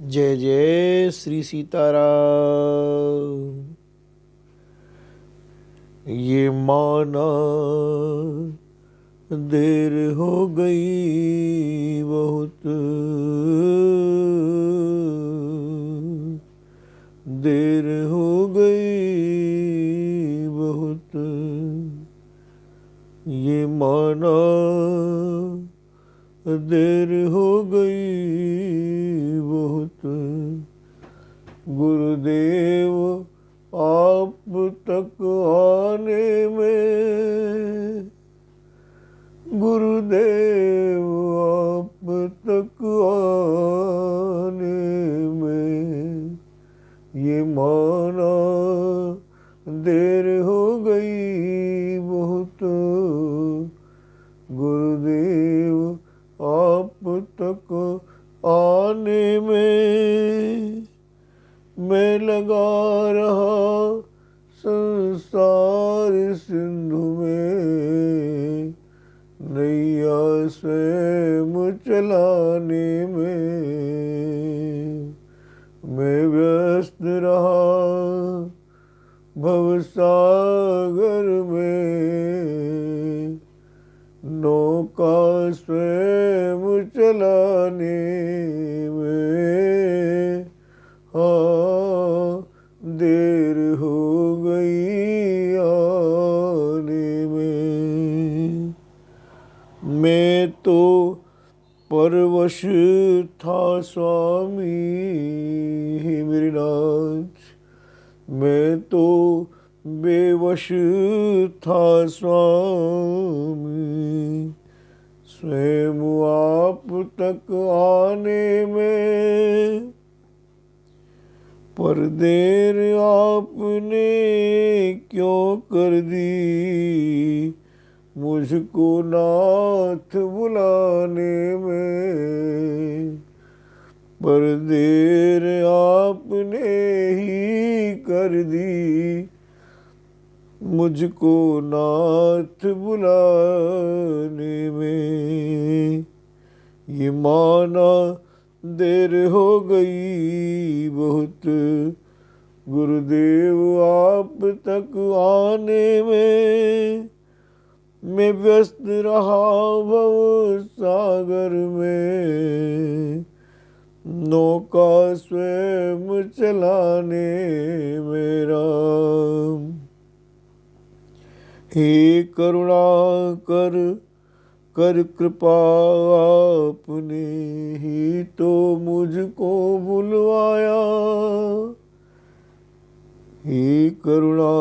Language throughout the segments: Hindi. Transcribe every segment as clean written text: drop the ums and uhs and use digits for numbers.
जय जय श्री सीताराम। ये माना देर हो गई बहुत, देर हो गई बहुत। ये माना देर हो गई बहुत। गुरुदेव आप तक आने में, गुरुदेव आप तक आने में, ये माना देर हो गई बहुत। गुरुदेव आप तक आने में मैं लगा रहा संसार सिंधु में, नैया स्वयं चलाने में मैं व्यस्त रहा भवसागर में, नौका स्वयं चलाने में। हाँ, देर हो गई आने में। मैं तो परवश था स्वामी मेरे नाथ, मैं तो बेवश था स्वामी। स्वयं आप तक आने में पर देर आपने क्यों कर दी, मुझको नाथ बुलाने में। पर देर आपने ही कर दी, मुझको नाथ बुलाने में। ये माना देर हो गई बहुत, गुरुदेव आप तक आने में मैं व्यस्त रहा भव सागर में, नौका स्वयं चलाने मेरा। हे करुणा कर कृपा आपने ही तो मुझको बुलवाया। हे करुणा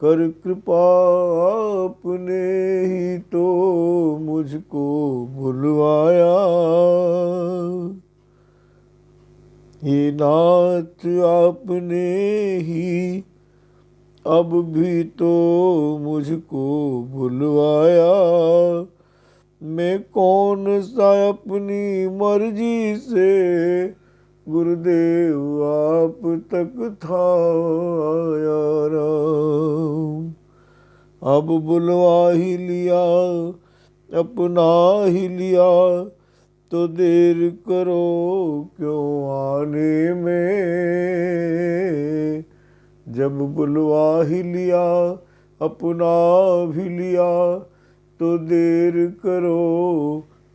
कर कृपा आपने ही तो मुझको बुलवाया। हे नाथ आपने ही अब भी तो मुझको बुलवाया। मैं कौन सा अपनी मर्जी से गुरुदेव आप तक था आया राम। अब बुलवा ही लिया, अपना ही लिया, तो देर करो क्यों आने में। जब बुलवा ही लिया, अपना भी लिया, तो देर करो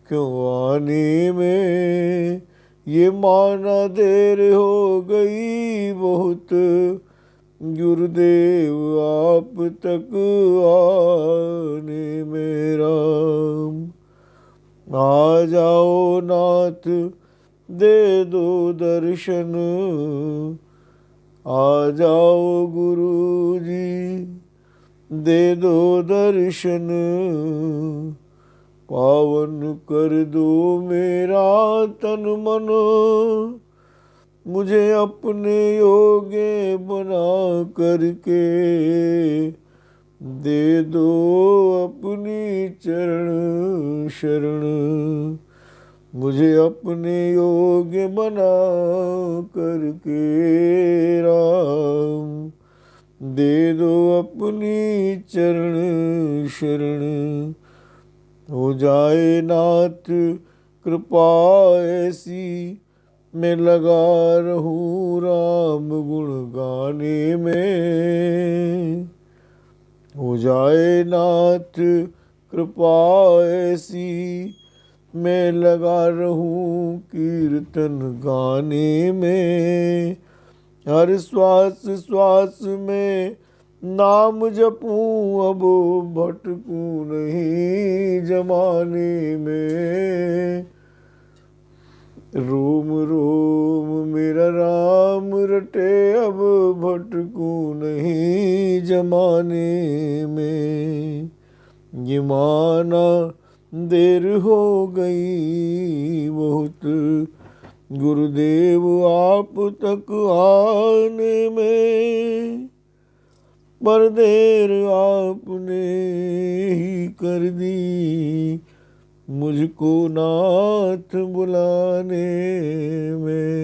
क्यों आने में। ये माना देर हो गई बहुत, गुरुदेव आप तक आने में राम। आ जाओ नाथ दे दो दर्शन, आ जाओ गुरु जी दे दो दर्शन। पावन कर दो मेरा तन मन, मुझे अपने योग्य बना करके दे दो अपनी चरण शरण। मुझे अपने योग्य बना करके राम दे दो अपनी चरण शरण। हो जाए नाथ कृपा ऐसी, मैं लगा रहूं राम गुण गाने में। हो जाए नाथ कृपा ऐसी, मैं लगा रहूं कीर्तन गाने में। हर श्वास श्वास में नाम जपूं, अब भटकूं नहीं जमाने में। रोम रोम मेरा राम रटे, अब भटकूं नहीं जमाने में। ये माना देर हो गई बहुत, गुरुदेव आप तक आने में। पर देर आपने ही कर दी, मुझको नाथ बुलाने में।